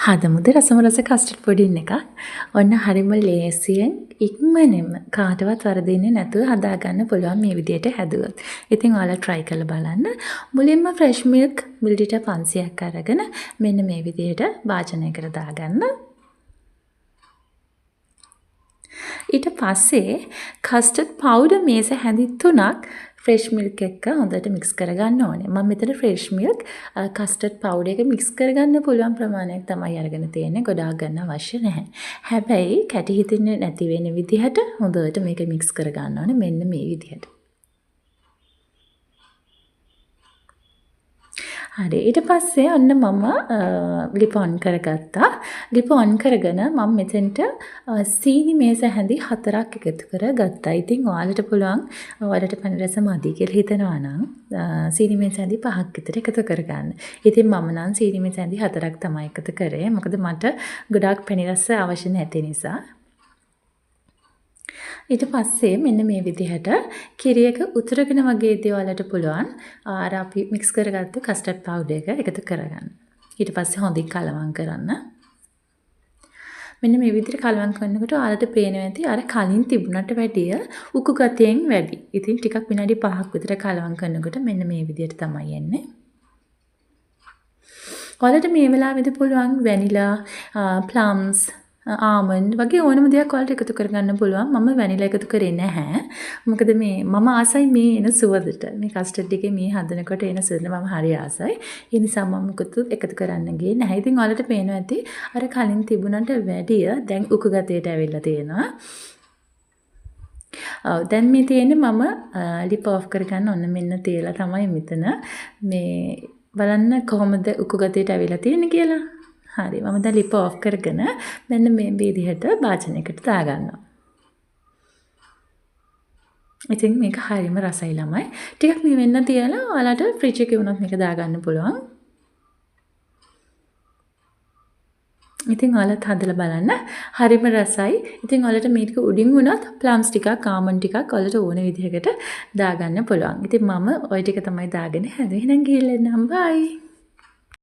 හදමුද රසම රස කස්ටඩ් පුඩින් එකක්. ඔන්න හරිම ලේසියෙන් ඉක්මනින්ම කාටවත් වරදින්නේ නැතුව හදාගන්න පුළුවන් මේ විදිහට හැදුවොත්. ඉතින් ඔයාලා try කරලා බලන්න. මුලින්ම fresh milk මිලිලිටර් 500ක් අරගෙන මෙන්න මේ විදිහට වාචනයකට දාගන්න. ඊට පස්සේ කස්ටඩ් පවුඩර් මේස හැඳි 3ක් ෆ්‍රෙෂ් මිල්ක් එක්ක හොඳට මික්ස් කරගන්න ඕනේ. මම මෙතන ෆ්‍රෙෂ් මිල්ක් කස්ටඩ් පවුඩර් එක මික්ස් කරගන්න පුළුවන් ප්‍රමාණයක් තමයි අරගෙන තියෙන්නේ. ගොඩාක් ගන්න අවශ්‍ය නැහැ. හැබැයි කැටි හිතෙන්නේ නැති වෙන විදිහට හොඳට මේක මික්ස් කරගන්න ඕනේ. මෙන්න මේ විදිහට. හරි ඊට පස්සේ ඔන්න මම ලිප ඔන් කරගත්තා. ලිප ඔන් කරගෙන මම මෙතෙන්ට සීනි මේස හැඳි 4ක් එකතු කරගත්තා. ඉතින් ඔයාලට පුළුවන් ඔයාලට පැණි රස මදි කියලා හිතනවා නම් සීනි මේස හැඳි 5ක් විතර එකතු කරගන්න. ඉතින් මම නම් සීනි මේස හැඳි 4ක් තමයි එකතු කරේ. මොකද මට ගොඩාක් පැණි රස අවශ්‍ය නැති නිසා. ඊට පස්සේ මෙන්න මේ විදිහට කිරියක උතුරගෙන වගේදී ඔයාලට පුළුවන් අර අපි මික්ස් කරගත්තු කස්ටඩ් පවුඩර් එක එකතු කරගන්න. ඊට පස්සේ හොඳින් කලවම් කරන්න. මෙන්න මේ විදිහට කලවම් කරනකොට ඔයාලට පේනවා ඇති අර කලින් තිබුණට වැඩිය උකු ගතියෙන් වැඩි. ඉතින් ටිකක් විනාඩි 5ක් විතර කලවම් කරනකොට මෙන්න මේ විදිහට තමයි එන්නේ. ඔයාලට මේ වෙලාවේදී පුළුවන් වැනිලා, ප්ලම්ස් ආමන්ඩ් වගේ ඕනම දෙයක් ඔයාලට එකතු කරගන්න පුළුවන්. මම වැනිලා එකතු කරේ නැහැ. මොකද මේ මම ආසයි මේ එන සුවඳට. මේ කස්ටඩ් එකේ මේ හදනකොට එන සුවඳ මම හරි ආසයි. ඒ නිසා මම මොකද එකතු කරන්න ගියේ නැහැ. ඉතින් ඔයාලට පේනවා ඇති අර කලින් තිබුණට වැඩිය දැන් උකු ගතියට ඇවිල්ලා තියෙනවා. දැන් මේ තියෙන්නේ මම ලිප් ඔෆ් කරගන්න ඔන්න මෙන්න තියලා තමයි මෙතන මේ බලන්න කොහොමද උකු ගතියට ඇවිල්ලා තියෙන්නේ කියලා. හරි මම දැන් ලිප් ඔෆ් කරගෙන මෙන්න මේ විදිහට භාජනයකට දාගන්නවා. ඉතින් මේක හරියම රසයි ළමයි. ටිකක් මේ වෙන්න තියලා ඔයාලට ෆ්‍රිජ් එකේ වුණත් මේක දාගන්න පුළුවන්. ඉතින් ඔයාලත් හදලා බලන්න. හරිම රසයි. ඉතින් ඔයාලට මේක උඩින් වුණත් ප්ලම්ස් ටිකක්, ආමන්ඩ් ටිකක් ඔයාලට ඕන විදිහකට දාගන්න පුළුවන්. ඉතින් මම ওই ටික තමයි දාගෙන හැදුවේ. එහෙනම් ගිහින් එන්නම්. බයි.